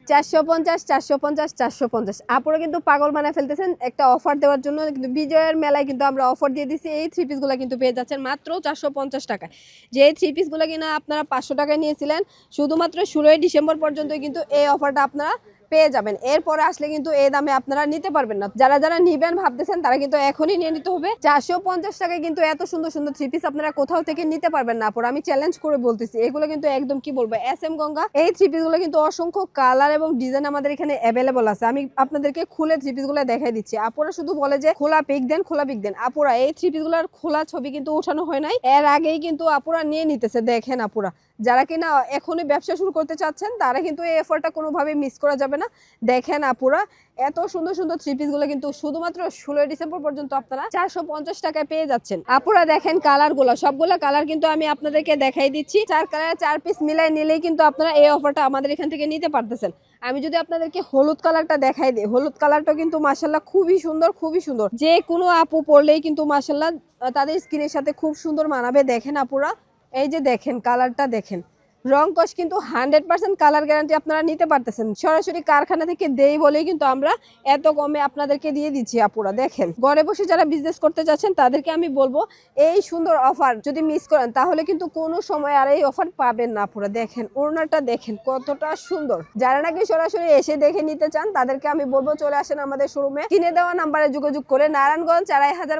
450 450 450 আপুরা কিন্তু পাগল বানায় ফেলতেছেন একটা অফার দেওয়ার জন্য। কিন্তু বিজয়ের মেলায় কিন্তু আমরা অফার দিয়ে দিছি। এই থ্রি পিসগুলো কিন্তু পেয়ে যাচ্ছেন মাত্র 450 টাকায়। যে এই থ্রি পিসগুলো কিনা আপনারা 500 টাকায় নিয়েছিলেন, শুধুমাত্র 16 ডিসেম্বর পর্যন্ত কিন্তু এই অফারটা আপনারা পেয়ে যাবেন। এরপরে আসলে কিন্তু এই দামে আপনারা নিতে পারবেন না। যারা যারা নিবেন ভাবতেছেন তারা কিন্তু এখনই নিয়ে নিতে হবে। 450 টাকায় কিন্তু এত সুন্দর সুন্দর থ্রি পিস আপনারা কোথাও থেকে নিতে পারবেন না আপুরা, আমি চ্যালেঞ্জ করে বলতেছি। এগুলো কিন্তু একদম কি বলবো SM গঙ্গা। এই থ্রি পিস গুলো কিন্তু অসংখ্য কালার এবং ডিজাইন আমাদের এখানে অ্যাভেলেবল আছে। আমি আপনাদেরকে খুলে থ্রি পিস গুলো দেখাই দিচ্ছি। আপুরা শুধু বলে যে খোলা পিক দেন, খোলা পিক দেন। আপুরা এই থ্রি পিস গুলোর খোলা ছবি কিন্তু ওঠানো হয় নাই, এর আগেই কিন্তু আপুরা নিয়ে নিতেছে। দেখেন আপুরা, যারা কিনা এখনই ব্যবসা শুরু করতে চাচ্ছেন তারা কিন্তু এই অফারটা কোনোভাবে মিস করা যাবে না। দেখেন আপুরা, এত সুন্দর সুন্দর থ্রি পিস গুলো কিন্তু শুধুমাত্র 16 ডিসেম্বর পর্যন্ত আপনারা 450 টাকায় পেয়ে যাচ্ছেন। আপুরা দেখেন কালার গুলো, সবগুলো কালার কিন্তু আমি আপনাদেরকে দেখাই দিচ্ছি। 4 কালারে 4 পিস মিলাই নিলেই কিন্তু আপনারা এই অফারটা আমাদের এখান থেকে নিতে পারতেছেন। আমি যদি আপনাদেরকে হলুদ কালারটা দেখাই দিই, হলুদ কালারটা কিন্তু মাশাআল্লাহ খুবই সুন্দর, খুবই সুন্দর। যে কোনো আপু পরলেই কিন্তু মাশাআল্লাহ তাদের স্কিনের সাথে খুব সুন্দর মানাবে। দেখেন আপুরা, এই যে দেখেন কালারটা দেখেন, রং কস কিন্তু 100% কালার গ্যারান্টি আপনারা নিতে পারতেছেন। সরাসরি কারখানা থেকে দেই বলেই কিন্তু আমরা এত কমে আপনাদেরকে দিয়ে দিচ্ছি আপুরা। দেখেন ঘরে বসে যারা বিজনেস করতে চাচ্ছেন তাদেরকে আমি বলবো এই সুন্দর অফার যদি মিস করেন তাহলে কিন্তু কোনো সময় আর এই অফার পাবেন না আপুরা। দেখেন ওড়নাটা দেখেন কতটা সুন্দর। যারা নাকি সরাসরি এসে দেখে নিতে চান তাদেরকে আমি বলবো চলে আসেন আমাদের শোরুমে। কিনে দেওয়া নাম্বারে যোগাযোগ করে নারায়ণগঞ্জ 4000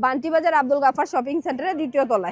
বান্টি বাজার আব্দুল গাফার শপিং সেন্টারের 2য় তলায়।